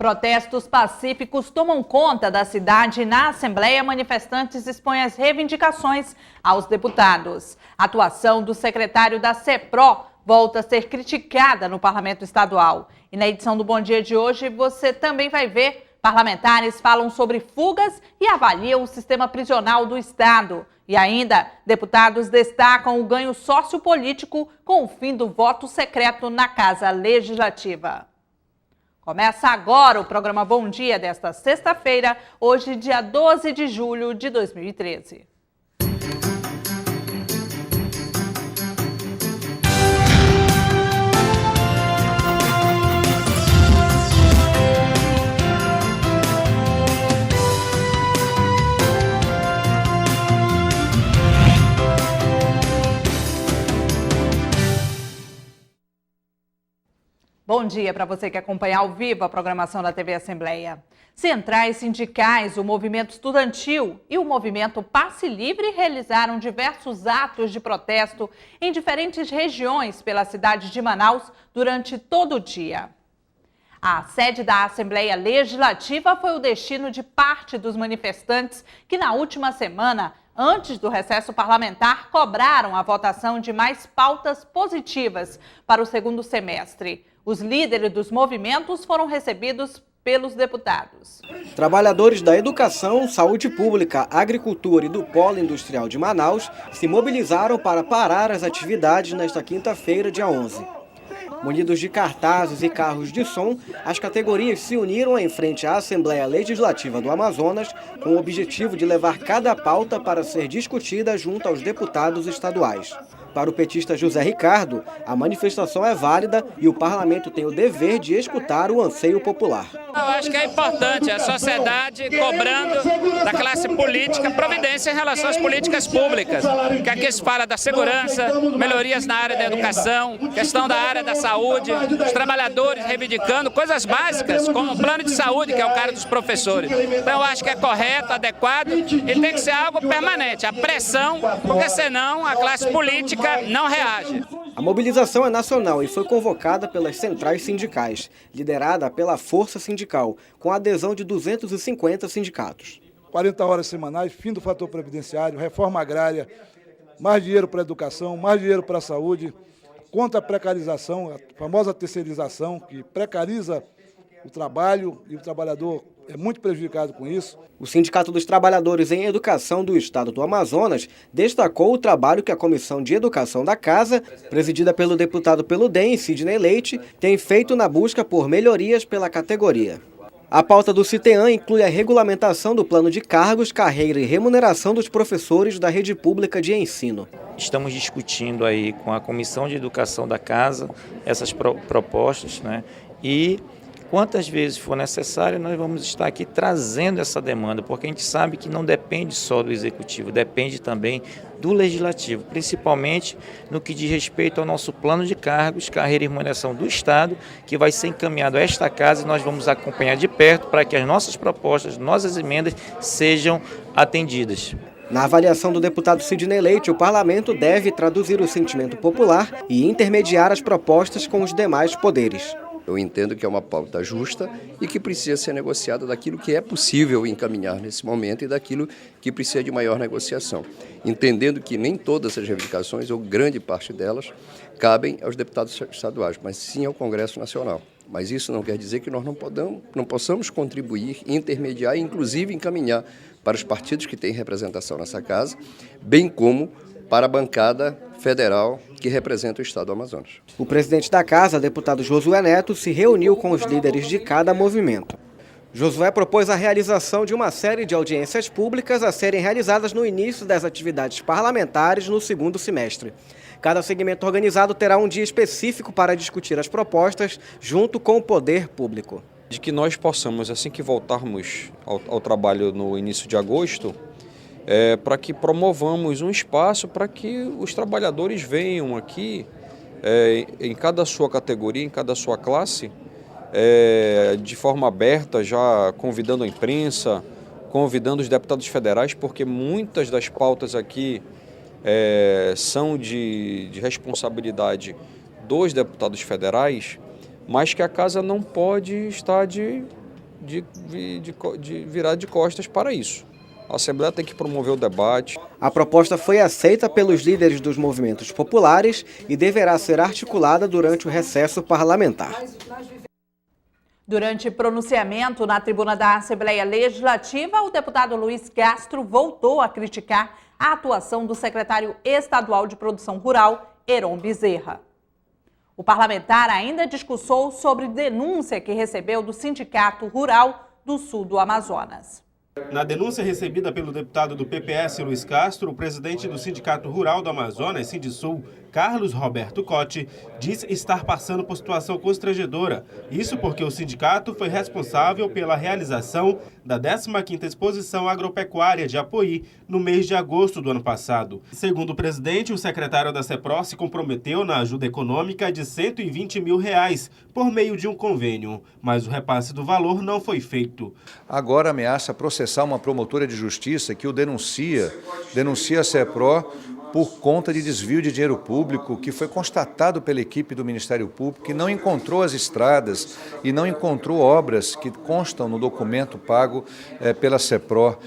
Protestos pacíficos tomam conta da cidade e na Assembleia manifestantes expõem as reivindicações aos deputados. A atuação do secretário da CEPRO volta a ser criticada no Parlamento Estadual. E na edição do Bom Dia de hoje você também vai ver parlamentares falam sobre fugas e avaliam o sistema prisional do Estado. E ainda, deputados destacam o ganho sociopolítico com o fim do voto secreto na Casa Legislativa. Começa agora o programa Bom Dia desta sexta-feira, hoje dia 12 de julho de 2013. Bom dia para você que acompanha ao vivo a programação da TV Assembleia. Centrais sindicais, o movimento estudantil e o movimento Passe Livre realizaram diversos atos de protesto em diferentes regiões pela cidade de Manaus durante todo o dia. A sede da Assembleia Legislativa foi o destino de parte dos manifestantes que na última semana, antes do recesso parlamentar, cobraram a votação de mais pautas positivas para o segundo semestre. Os líderes dos movimentos foram recebidos pelos deputados. Trabalhadores da educação, saúde pública, agricultura e do polo industrial de Manaus se mobilizaram para parar as atividades nesta quinta-feira, dia 11. Munidos de cartazes e carros de som, as categorias se uniram em frente à Assembleia Legislativa do Amazonas com o objetivo de levar cada pauta para ser discutida junto aos deputados estaduais. Para o petista José Ricardo, a manifestação é válida e o parlamento tem o dever de escutar o anseio popular. Eu acho que é importante a sociedade cobrando da classe política providência em relação às políticas públicas, que aqui se fala da segurança, melhorias na área da educação, questão da área da saúde, os trabalhadores reivindicando coisas básicas, como o plano de saúde, que é o caso dos professores. Então eu acho que é correto, adequado e tem que ser algo permanente, a pressão, porque senão a classe política não reage. A mobilização é nacional e foi convocada pelas centrais sindicais, liderada pela Força Sindical, com a adesão de 250 sindicatos. 40 horas semanais, fim do fator previdenciário, reforma agrária, mais dinheiro para a educação, mais dinheiro para a saúde, contra a precarização, a famosa terceirização, que precariza o trabalho e o trabalhador é muito prejudicado com isso. O Sindicato dos Trabalhadores em Educação do Estado do Amazonas destacou o trabalho que a Comissão de Educação da Casa, presidida pelo deputado pelo DEM, Sidney Leite, tem feito na busca por melhorias pela categoria. A pauta do CITEAM inclui a regulamentação do plano de cargos, carreira e remuneração dos professores da rede pública de ensino. Estamos discutindo aí com a Comissão de Educação da Casa essas propostas, né? E quantas vezes for necessário, nós vamos estar aqui trazendo essa demanda, porque a gente sabe que não depende só do Executivo, depende também do Legislativo, principalmente no que diz respeito ao nosso plano de cargos, carreira e remuneração do Estado, que vai ser encaminhado a esta casa e nós vamos acompanhar de perto para que as nossas propostas, nossas emendas sejam atendidas. Na avaliação do deputado Sidney Leite, o parlamento deve traduzir o sentimento popular e intermediar as propostas com os demais poderes. Eu entendo que é uma pauta justa e que precisa ser negociada daquilo que é possível encaminhar nesse momento e daquilo que precisa de maior negociação. Entendendo que nem todas as reivindicações, ou grande parte delas, cabem aos deputados estaduais, mas sim ao Congresso Nacional. Mas isso não quer dizer que nós não possamos contribuir, intermediar e inclusive encaminhar para os partidos que têm representação nessa casa, bem como para a bancada federal que representa o Estado do Amazonas. O presidente da casa, deputado Josué Neto, se reuniu com os líderes de cada movimento. Josué propôs a realização de uma série de audiências públicas a serem realizadas no início das atividades parlamentares no segundo semestre. Cada segmento organizado terá um dia específico para discutir as propostas junto com o poder público. De que nós possamos, assim que voltarmos ao trabalho no início de agosto, para que promovamos um espaço para que os trabalhadores venham aqui, em cada sua categoria, em cada sua classe, de forma aberta, já convidando a imprensa, convidando os deputados federais, porque muitas das pautas aqui são de responsabilidade dos deputados federais, mas que a casa não pode estar de virar de costas para isso. A Assembleia tem que promover o debate. A proposta foi aceita pelos líderes dos movimentos populares e deverá ser articulada durante o recesso parlamentar. Durante pronunciamento na tribuna da Assembleia Legislativa, o deputado Luiz Castro voltou a criticar a atuação do secretário estadual de Produção Rural, Heron Bezerra. O parlamentar ainda discursou sobre denúncia que recebeu do Sindicato Rural do Sul do Amazonas. Na denúncia recebida pelo deputado do PPS, Luiz Castro, o presidente do Sindicato Rural do Amazonas, Sindisul, Carlos Roberto Cote, diz estar passando por situação constrangedora. Isso porque o sindicato foi responsável pela realização da 15ª Exposição Agropecuária de Apoí no mês de agosto do ano passado. Segundo o presidente, o secretário da CEPRO se comprometeu na ajuda econômica de R$120 mil por meio de um convênio, mas o repasse do valor não foi feito. Agora ameaça processar uma promotora de justiça que o denuncia a CEPRO por conta de desvio de dinheiro público, que foi constatado pela equipe do Ministério Público, que não encontrou as estradas e não encontrou obras que constam no documento pago pela CEPRO.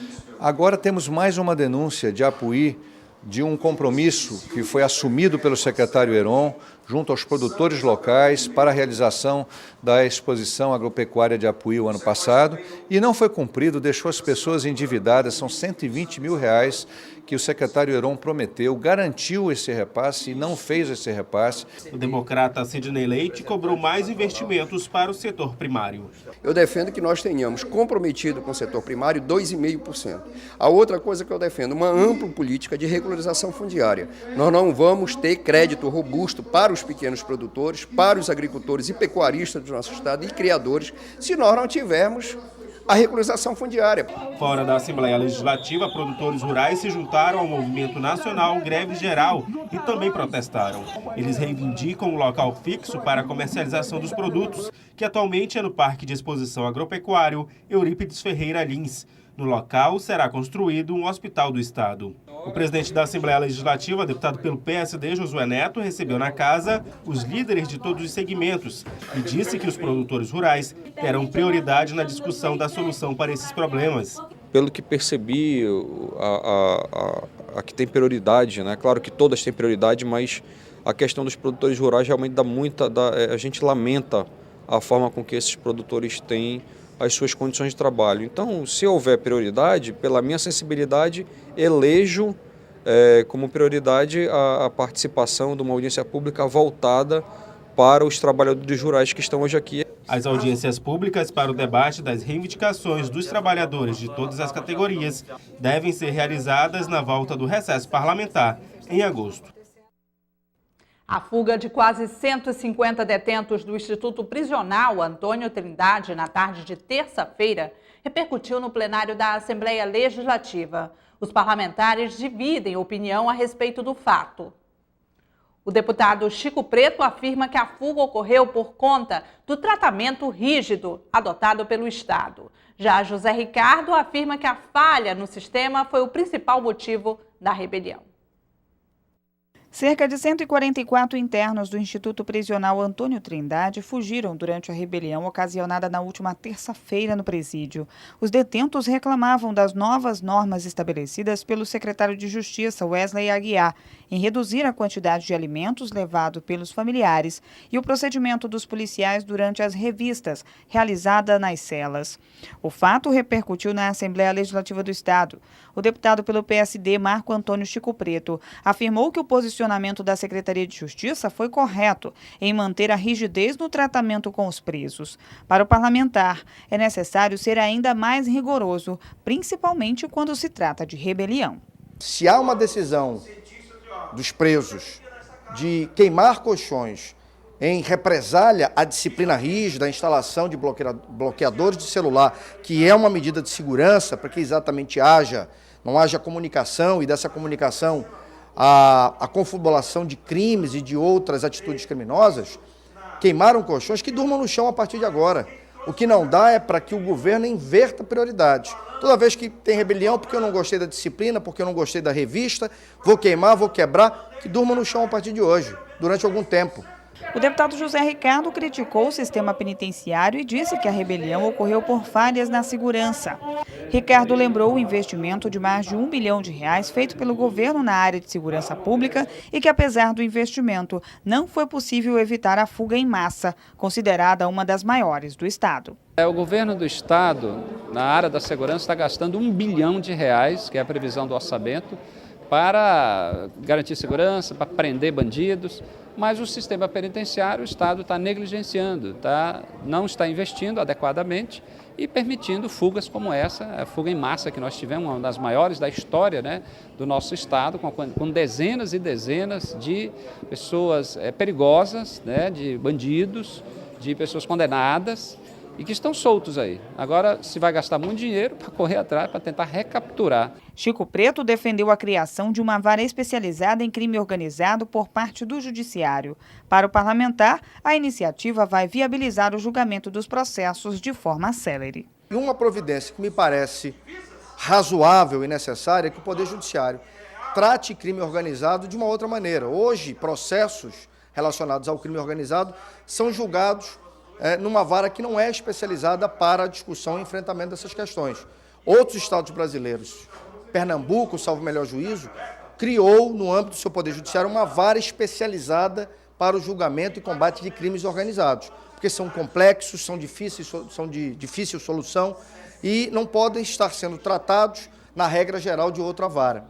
Agora temos mais uma denúncia de Apuí, de um compromisso que foi assumido pelo secretário Heron, junto aos produtores locais, para a realização da exposição agropecuária de Apuí o ano passado, e não foi cumprido, deixou as pessoas endividadas, são R$120 mil que o secretário Heron prometeu, garantiu esse repasse e não fez esse repasse. O democrata Sidney Leite cobrou mais investimentos para o setor primário. Eu defendo que nós tenhamos comprometido com o setor primário 2,5%. A outra coisa que eu defendo, uma ampla política de regularização fundiária. Nós não vamos ter crédito robusto para os pequenos produtores, para os agricultores e pecuaristas do nosso estado e criadores, se nós não tivermos a regularização fundiária. Fora da Assembleia Legislativa, produtores rurais se juntaram ao movimento nacional Greve Geral e também protestaram. Eles reivindicam um local fixo para a comercialização dos produtos, que atualmente é no Parque de Exposição Agropecuário Eurípides Ferreira Lins. No local será construído um hospital do estado. O presidente da Assembleia Legislativa, deputado pelo PSD, Josué Neto, recebeu na casa os líderes de todos os segmentos e disse que os produtores rurais terão prioridade na discussão da solução para esses problemas. Pelo que percebi, a que tem prioridade, né? Claro que todas têm prioridade, mas a questão dos produtores rurais realmente a gente lamenta a forma com que esses produtores têm as suas condições de trabalho. Então, se houver prioridade, pela minha sensibilidade, elejo como prioridade a participação de uma audiência pública voltada para os trabalhadores rurais que estão hoje aqui. As audiências públicas para o debate das reivindicações dos trabalhadores de todas as categorias devem ser realizadas na volta do recesso parlamentar, em agosto. A fuga de quase 150 detentos do Instituto Prisional Antônio Trindade na tarde de terça-feira repercutiu no plenário da Assembleia Legislativa. Os parlamentares dividem opinião a respeito do fato. O deputado Chico Preto afirma que a fuga ocorreu por conta do tratamento rígido adotado pelo Estado. Já José Ricardo afirma que a falha no sistema foi o principal motivo da rebelião. Cerca de 144 internos do Instituto Prisional Antônio Trindade fugiram durante a rebelião ocasionada na última terça-feira no presídio. Os detentos reclamavam das novas normas estabelecidas pelo secretário de Justiça, Wesley Aguiar, em reduzir a quantidade de alimentos levado pelos familiares e o procedimento dos policiais durante as revistas realizadas nas celas. O fato repercutiu na Assembleia Legislativa do Estado. O deputado pelo PSD, Marco Antônio Chico Preto, afirmou que o posicionamento da Secretaria de Justiça foi correto em manter a rigidez no tratamento com os presos. Para o parlamentar, é necessário ser ainda mais rigoroso, principalmente quando se trata de rebelião. Se há uma decisão dos presos de queimar colchões em represália à disciplina rígida, a instalação de bloqueadores de celular, que é uma medida de segurança para que exatamente não haja comunicação e dessa comunicação a confabulação de crimes e de outras atitudes criminosas, queimaram colchões, que durmam no chão a partir de agora. O que não dá é para que o governo inverta prioridades. Toda vez que tem rebelião, porque eu não gostei da disciplina, porque eu não gostei da revista, vou queimar, vou quebrar, que durmam no chão a partir de hoje, durante algum tempo. O deputado José Ricardo criticou o sistema penitenciário e disse que a rebelião ocorreu por falhas na segurança. Ricardo lembrou o investimento de mais de R$1 bilhão feito pelo governo na área de segurança pública e que, apesar do investimento, não foi possível evitar a fuga em massa, considerada uma das maiores do estado. O governo do estado, na área da segurança, está gastando R$1 bilhão, que é a previsão do orçamento, para garantir segurança, para prender bandidos, mas o sistema penitenciário, o Estado está negligenciando, não está investindo adequadamente e permitindo fugas como essa, a fuga em massa que nós tivemos, uma das maiores da história, né, do nosso Estado, com dezenas e dezenas de pessoas perigosas, né, de bandidos, de pessoas condenadas, e que estão soltos aí. Agora se vai gastar muito dinheiro para correr atrás, para tentar recapturar. Chico Preto defendeu a criação de uma vara especializada em crime organizado por parte do Judiciário. Para o parlamentar, a iniciativa vai viabilizar o julgamento dos processos de forma célere. E uma providência que me parece razoável e necessária é que o Poder Judiciário trate crime organizado de uma outra maneira. Hoje, processos relacionados ao crime organizado são julgados numa vara que não é especializada para a discussão e enfrentamento dessas questões. Outros estados brasileiros, Pernambuco, salvo melhor juízo, criou, no âmbito do seu Poder Judiciário, uma vara especializada para o julgamento e combate de crimes organizados, porque são complexos, são de difícil solução e não podem estar sendo tratados na regra geral de outra vara.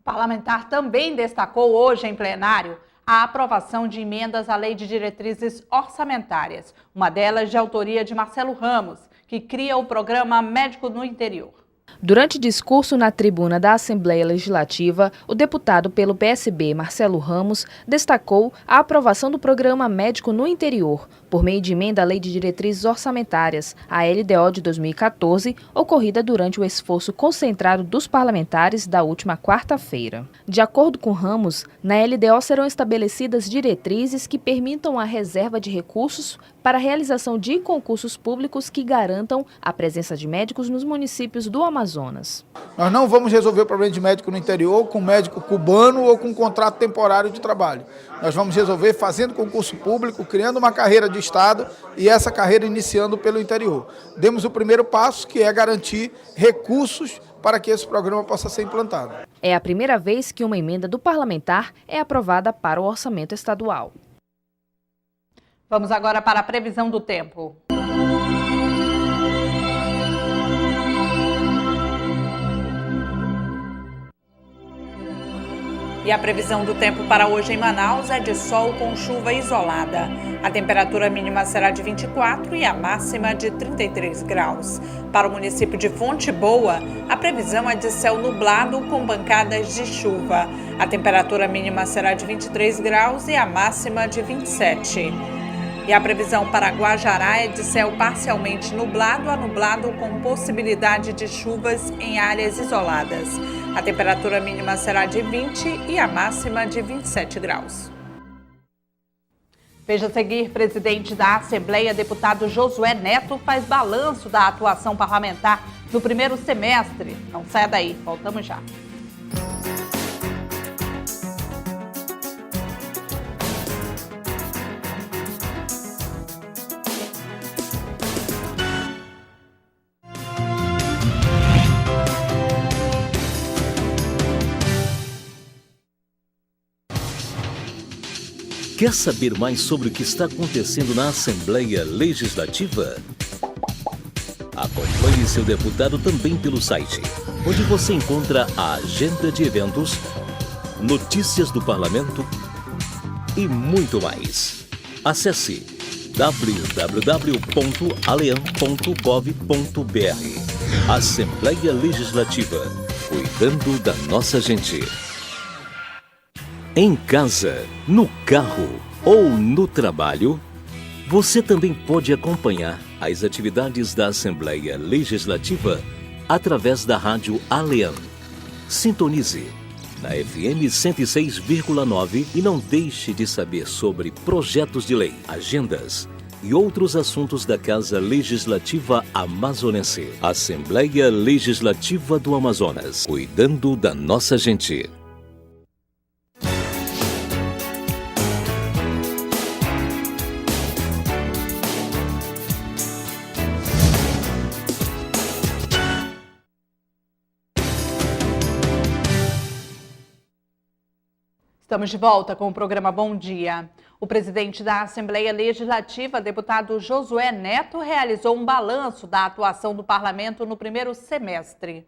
O parlamentar também destacou hoje em plenário a aprovação de emendas à Lei de Diretrizes Orçamentárias, uma delas de autoria de Marcelo Ramos, que cria o programa Médico no Interior. Durante discurso na tribuna da Assembleia Legislativa, o deputado pelo PSB, Marcelo Ramos, destacou a aprovação do programa Médico no Interior, por meio de emenda à Lei de Diretrizes Orçamentárias, a LDO de 2014, ocorrida durante o esforço concentrado dos parlamentares da última quarta-feira. De acordo com Ramos, na LDO serão estabelecidas diretrizes que permitam a reserva de recursos para a realização de concursos públicos que garantam a presença de médicos nos municípios do Amazonas. Nós não vamos resolver o problema de médico no interior com médico cubano ou com contrato temporário de trabalho. Nós vamos resolver fazendo concurso público, criando uma carreira de Estado e essa carreira iniciando pelo interior. Demos o primeiro passo, que é garantir recursos para que esse programa possa ser implantado. É a primeira vez que uma emenda do parlamentar é aprovada para o orçamento estadual. Vamos agora para a previsão do tempo. E a previsão do tempo para hoje em Manaus é de sol com chuva isolada. A temperatura mínima será de 24 e a máxima de 33 graus. Para o município de Fonte Boa, a previsão é de céu nublado com pancadas de chuva. A temperatura mínima será de 23 graus e a máxima de 27. E a previsão para Guajará é de céu parcialmente nublado a nublado com possibilidade de chuvas em áreas isoladas. A temperatura mínima será de 20 e a máxima de 27 graus. Veja a seguir, presidente da Assembleia, deputado Josué Neto, faz balanço da atuação parlamentar no primeiro semestre. Não saia daí, voltamos já. Quer saber mais sobre o que está acontecendo na Assembleia Legislativa? Acompanhe seu deputado também pelo site, onde você encontra a agenda de eventos, notícias do parlamento e muito mais. Acesse www.aleam.gov.br. Assembleia Legislativa, cuidando da nossa gente. Em casa, no carro ou no trabalho, você também pode acompanhar as atividades da Assembleia Legislativa através da rádio Aleam. Sintonize na FM 106,9 e não deixe de saber sobre projetos de lei, agendas e outros assuntos da Casa Legislativa Amazonense. Assembleia Legislativa do Amazonas, cuidando da nossa gente. Estamos de volta com o programa Bom Dia. O presidente da Assembleia Legislativa, deputado Josué Neto, realizou um balanço da atuação do parlamento no primeiro semestre.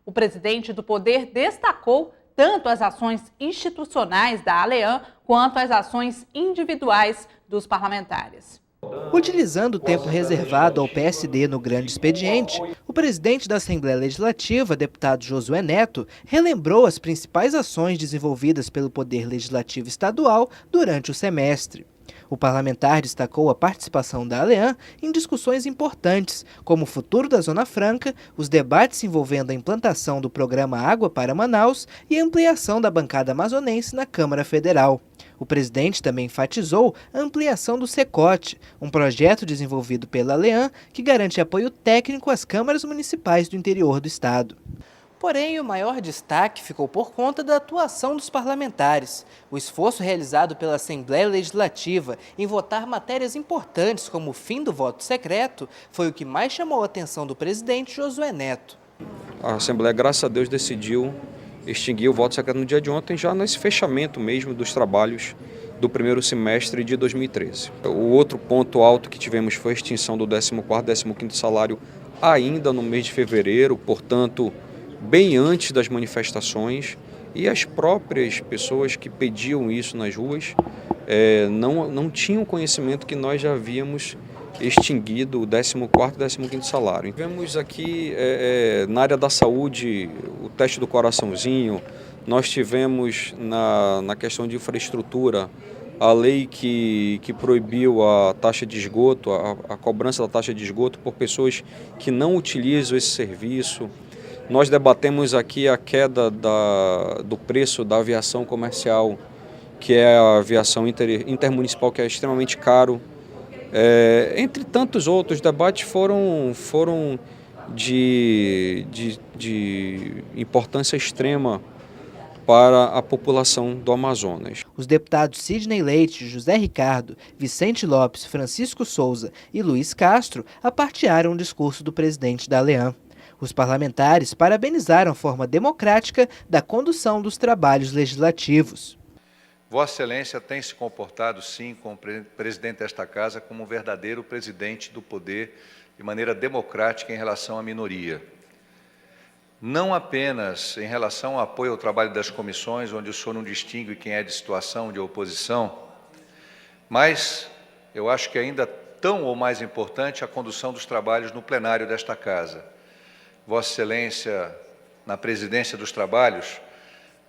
O presidente do Poder destacou tanto as ações institucionais da ALEAN quanto as ações individuais dos parlamentares. Utilizando o tempo reservado ao PSD no grande expediente, o presidente da Assembleia Legislativa, deputado Josué Neto, relembrou as principais ações desenvolvidas pelo Poder Legislativo Estadual durante o semestre. O parlamentar destacou a participação da ALEAN em discussões importantes, como o futuro da Zona Franca, os debates envolvendo a implantação do programa Água para Manaus e a ampliação da bancada amazonense na Câmara Federal. O presidente também enfatizou a ampliação do SECOT, um projeto desenvolvido pela ALEAN que garante apoio técnico às câmaras municipais do interior do estado. Porém, o maior destaque ficou por conta da atuação dos parlamentares. O esforço realizado pela Assembleia Legislativa em votar matérias importantes como o fim do voto secreto foi o que mais chamou a atenção do presidente Josué Neto. A Assembleia, graças a Deus, decidiu extinguir o voto secreto no dia de ontem, já nesse fechamento mesmo dos trabalhos do primeiro semestre de 2013. O outro ponto alto que tivemos foi a extinção do 14º e 15º salário ainda no mês de fevereiro, portanto, bem antes das manifestações, e as próprias pessoas que pediam isso nas ruas não tinham conhecimento que nós já havíamos extinguido o 14º e 15º salário. Tivemos aqui na área da saúde o teste do coraçãozinho, nós tivemos na questão de infraestrutura a lei que proibiu a taxa de esgoto, a cobrança da taxa de esgoto por pessoas que não utilizam esse serviço. Nós debatemos aqui a queda do preço da aviação comercial, que é a aviação intermunicipal, que é extremamente caro. Entre tantos outros debates foram de importância extrema para a população do Amazonas. Os deputados Sidney Leite, José Ricardo, Vicente Lopes, Francisco Souza e Luiz Castro apartearam o discurso do presidente da ALEAN. Os parlamentares parabenizaram a forma democrática da condução dos trabalhos legislativos. Vossa Excelência tem se comportado, sim, como presidente desta Casa, como um verdadeiro presidente do poder, de maneira democrática em relação à minoria. Não apenas em relação ao apoio ao trabalho das comissões, onde o senhor não distingue quem é de situação de oposição, mas eu acho que ainda tão ou mais importante a condução dos trabalhos no plenário desta Casa. Vossa Excelência, na presidência dos trabalhos,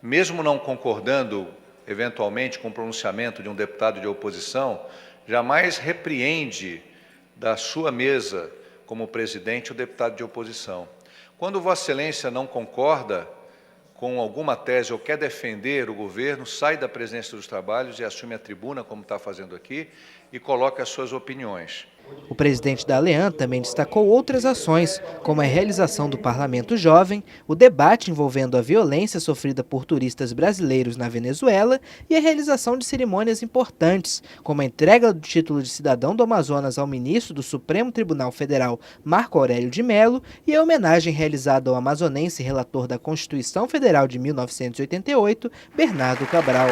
mesmo não concordando eventualmente com o pronunciamento de um deputado de oposição, jamais repreende da sua mesa como presidente o deputado de oposição. Quando Vossa Excelência não concorda com alguma tese ou quer defender o governo, sai da presidência dos trabalhos e assume a tribuna, como está fazendo aqui, e coloca as suas opiniões. O presidente da ALEAN também destacou outras ações, como a realização do Parlamento Jovem, o debate envolvendo a violência sofrida por turistas brasileiros na Venezuela e a realização de cerimônias importantes, como a entrega do título de cidadão do Amazonas ao ministro do Supremo Tribunal Federal, Marco Aurélio de Mello, e a homenagem realizada ao amazonense relator da Constituição Federal de 1988, Bernardo Cabral.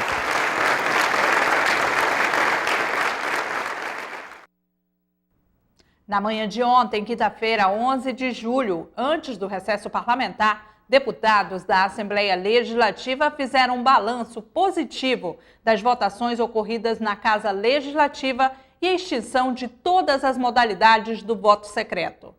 Na manhã de ontem, quinta-feira, 11 de julho, antes do recesso parlamentar, deputados da Assembleia Legislativa fizeram um balanço positivo das votações ocorridas na Casa Legislativa e a extinção de todas as modalidades do voto secreto.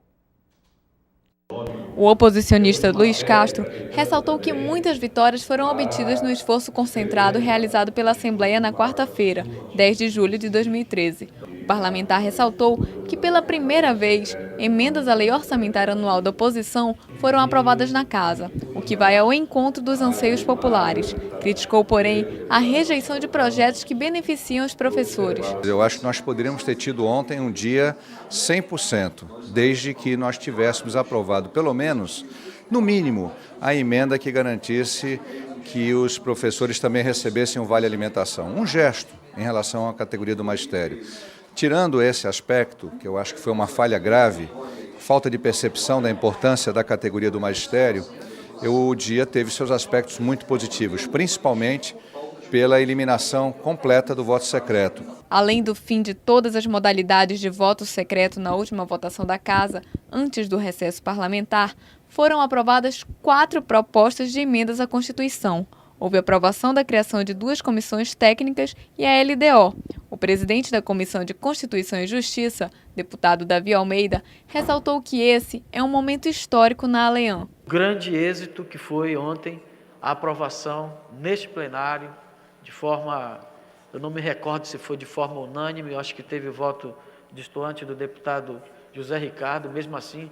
O oposicionista Luiz Castro ressaltou que muitas vitórias foram obtidas no esforço concentrado realizado pela Assembleia na quarta-feira, 10 de julho de 2013. O parlamentar ressaltou que, pela primeira vez, emendas à lei orçamentária anual da oposição foram aprovadas na Casa, o que vai ao encontro dos anseios populares. Criticou, porém, a rejeição de projetos que beneficiam os professores. Eu acho que nós poderíamos ter tido ontem um dia 100%, desde que nós tivéssemos aprovado, pelo menos, no mínimo, a emenda que garantisse que os professores também recebessem um vale alimentação. Um gesto em relação à categoria do magistério. Tirando esse aspecto, que eu acho que foi uma falha grave, falta de percepção da importância da categoria do magistério, o dia teve seus aspectos muito positivos, principalmente pela eliminação completa do voto secreto. Além do fim de todas as modalidades de voto secreto na última votação da Casa, antes do recesso parlamentar, foram aprovadas 4 propostas de emendas à Constituição. Houve aprovação da criação de 2 comissões técnicas e a LDO. O presidente da Comissão de Constituição e Justiça, deputado Davi Almeida, ressaltou que esse é um momento histórico na ALEAN. Grande êxito que foi ontem a aprovação neste plenário, de forma, eu não me recordo se foi de forma unânime, eu acho que teve voto distante do deputado José Ricardo, mesmo assim,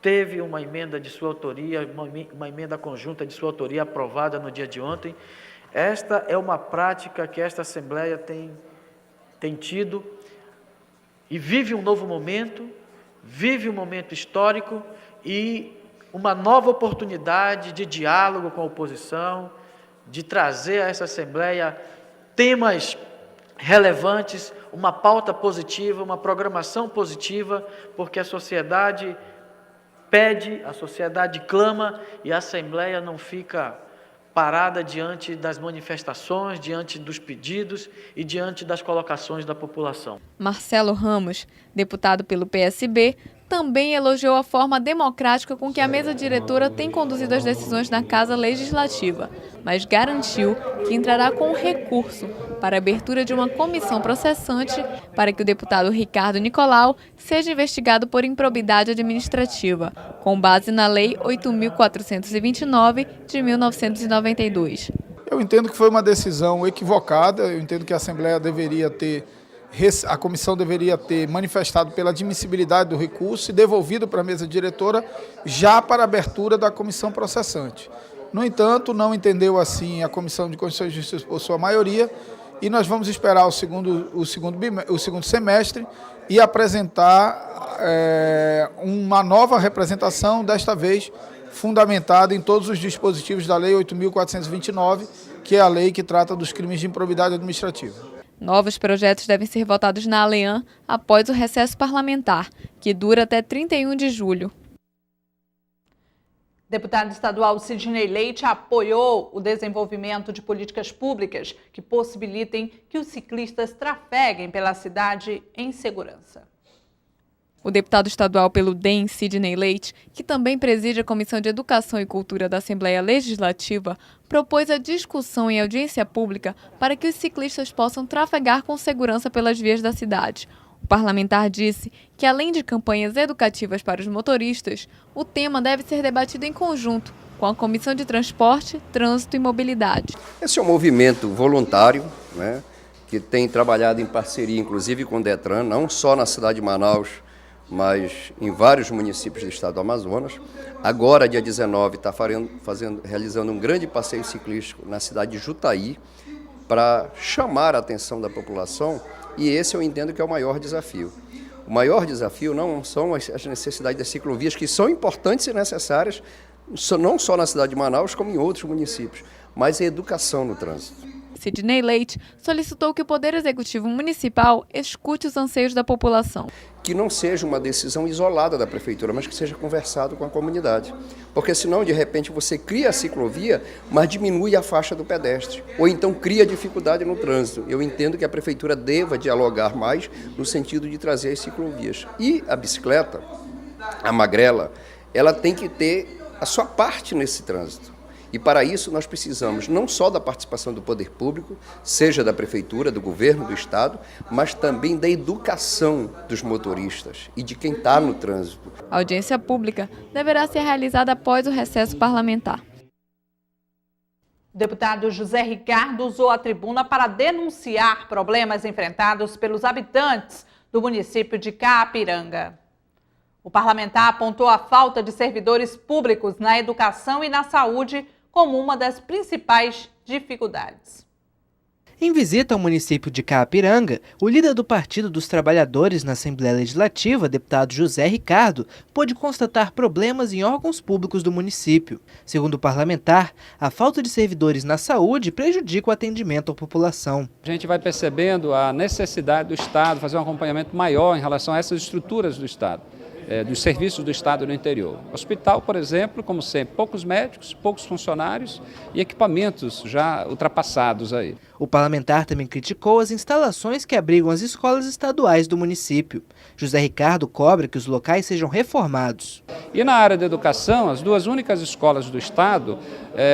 teve uma emenda de sua autoria, uma emenda conjunta de sua autoria aprovada no dia de ontem. Esta é uma prática que esta Assembleia tem tido e vive um novo momento, vive um momento histórico e uma nova oportunidade de diálogo com a oposição, de trazer a essa Assembleia temas relevantes, uma pauta positiva, uma programação positiva, porque a sociedade pede, a sociedade clama e a Assembleia não fica parada diante das manifestações, diante dos pedidos e diante das colocações da população. Marcelo Ramos, deputado pelo PSB, também elogiou a forma democrática com que a mesa diretora tem conduzido as decisões na Casa Legislativa, mas garantiu que entrará com recurso para a abertura de uma comissão processante para que o deputado Ricardo Nicolau seja investigado por improbidade administrativa, com base na Lei 8.429 de 1992. Eu entendo que foi uma decisão equivocada, eu entendo que a Assembleia deveria ter, a comissão deveria ter manifestado pela admissibilidade do recurso e devolvido para a mesa diretora já para a abertura da comissão processante. No entanto, não entendeu assim a Comissão de Constituição e Justiça por sua maioria e nós vamos esperar o segundo semestre e apresentar uma nova representação, desta vez fundamentada em todos os dispositivos da Lei 8.429, que é a lei que trata dos crimes de improbidade administrativa. Novos projetos devem ser votados na ALEAN após o recesso parlamentar, que dura até 31 de julho. Deputado estadual Sidney Leite apoiou o desenvolvimento de políticas públicas que possibilitem que os ciclistas trafeguem pela cidade em segurança. O deputado estadual pelo DEM, Sidney Leite, que também preside a Comissão de Educação e Cultura da Assembleia Legislativa, propôs a discussão em audiência pública para que os ciclistas possam trafegar com segurança pelas vias da cidade. O parlamentar disse que, além de campanhas educativas para os motoristas, o tema deve ser debatido em conjunto com a Comissão de Transporte, Trânsito e Mobilidade. Esse é um movimento voluntário, que tem trabalhado em parceria, inclusive com o Detran, não só na cidade de Manaus, mas em vários municípios do estado do Amazonas. Agora, dia 19, está realizando um grande passeio ciclístico na cidade de Jutaí para chamar a atenção da população, e esse eu entendo que é o maior desafio. O maior desafio não são as necessidades das ciclovias, que são importantes e necessárias, não só na cidade de Manaus, como em outros municípios, mas a educação no trânsito. Sidney Leite solicitou que o Poder Executivo Municipal escute os anseios da população. Que não seja uma decisão isolada da Prefeitura, mas que seja conversado com a comunidade. Porque senão, de repente, você cria a ciclovia, mas diminui a faixa do pedestre. Ou então cria dificuldade no trânsito. Eu entendo que a Prefeitura deva dialogar mais no sentido de trazer as ciclovias. E a bicicleta, a magrela, ela tem que ter a sua parte nesse trânsito. E para isso nós precisamos não só da participação do poder público, seja da prefeitura, do governo, do estado, mas também da educação dos motoristas e de quem está no trânsito. A audiência pública deverá ser realizada após o recesso parlamentar. O deputado José Ricardo usou a tribuna para denunciar problemas enfrentados pelos habitantes do município de Caapiranga. O parlamentar apontou a falta de servidores públicos na educação e na saúde como uma das principais dificuldades. Em visita ao município de Caapiranga, o líder do Partido dos Trabalhadores na Assembleia Legislativa, deputado José Ricardo, pôde constatar problemas em órgãos públicos do município. Segundo o parlamentar, a falta de servidores na saúde prejudica o atendimento à população. A gente vai percebendo a necessidade do Estado fazer um acompanhamento maior em relação a essas estruturas do Estado. dos serviços do Estado no interior. Hospital, por exemplo, como sempre, poucos médicos, poucos funcionários e equipamentos já ultrapassados aí. O parlamentar também criticou as instalações que abrigam as escolas estaduais do município. José Ricardo cobra que os locais sejam reformados. E na área da educação, as duas únicas escolas do Estado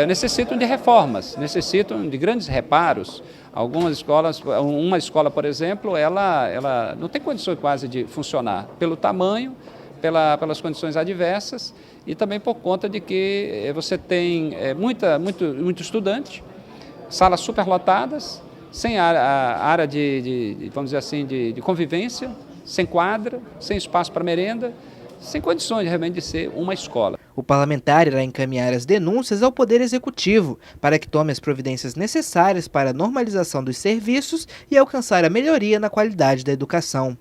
necessitam de reformas, necessitam de grandes reparos. Algumas escolas, uma escola, por exemplo, ela não tem condições quase de funcionar pelo tamanho, pelas condições adversas e também por conta de que você tem muito estudante, salas superlotadas, sem área de vamos dizer assim, de convivência, sem quadra, sem espaço para merenda, sem condições realmente de ser uma escola. O parlamentar irá encaminhar as denúncias ao Poder Executivo para que tome as providências necessárias para a normalização dos serviços e alcançar a melhoria na qualidade da educação.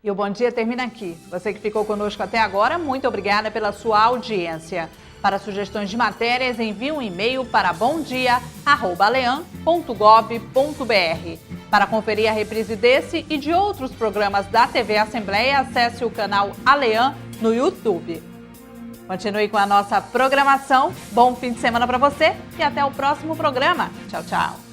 E o Bom Dia termina aqui. Você que ficou conosco até agora, muito obrigada pela sua audiência. Para sugestões de matérias, envie um e-mail para bomdia@alean.gov.br. Para conferir a reprise desse e de outros programas da TV Assembleia, acesse o canal Alean no YouTube. Continue com a nossa programação. Bom fim de semana para você e até o próximo programa. Tchau, tchau.